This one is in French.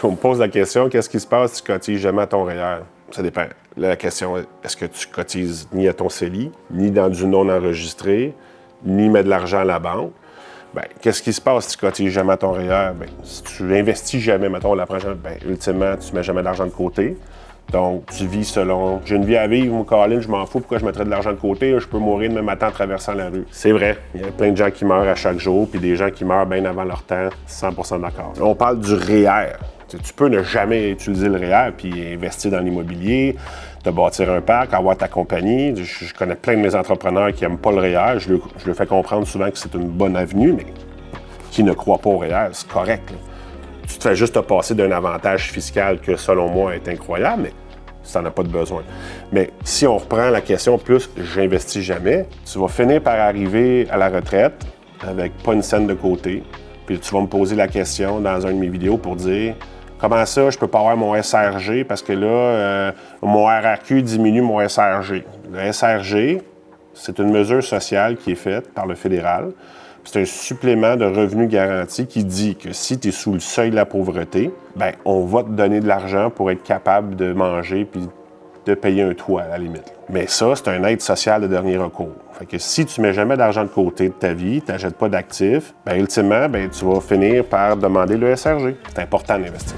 On me pose la question, qu'est-ce qui se passe si tu cotises jamais à ton REER? Ça dépend. Là, la question est, est-ce que tu cotises ni à ton CELI, ni dans du non enregistré, ni mets de l'argent à la banque? Bien, qu'est-ce qui se passe si tu cotises jamais à ton REER? Bien, si tu investis jamais, mettons, on l'apprend jamais, bien, ultimement, tu mets jamais d'argent de côté. Donc, tu vis selon. J'ai une vie à vivre, mon Colin, je m'en fous, pourquoi je mettrais de l'argent de côté? Je peux mourir demain matin en traversant la rue. C'est vrai, il y a plein de gens qui meurent à chaque jour, puis des gens qui meurent bien avant leur temps, 100% d'accord. Là, on parle du REER. Tu peux ne jamais utiliser le REER puis investir dans l'immobilier, te bâtir un parc, avoir ta compagnie. Je connais plein de mes entrepreneurs qui n'aiment pas le REER. Je leur fais comprendre souvent que c'est une bonne avenue, mais qui ne croient pas au REER, c'est correct. Là. Tu te fais juste te passer d'un avantage fiscal que, selon moi, est incroyable, mais ça n'a pas de besoin. Mais si on reprend la question plus « j'investis jamais », tu vas finir par arriver à la retraite avec pas une scène de côté, puis tu vas me poser la question dans une de mes vidéos pour dire « comment ça, je peux pas avoir mon SRG parce que là, mon RRQ diminue mon SRG ». Le SRG, c'est une mesure sociale qui est faite par le fédéral. C'est un supplément de revenu garanti qui dit que si tu es sous le seuil de la pauvreté, bien, on va te donner de l'argent pour être capable de manger puis de payer un toit, à la limite. Mais ça, c'est un aide sociale de dernier recours. Fait que si tu mets jamais d'argent de côté de ta vie, tu n'achètes pas d'actifs, bien, ultimement, bien, tu vas finir par demander le SRG. C'est important d'investir.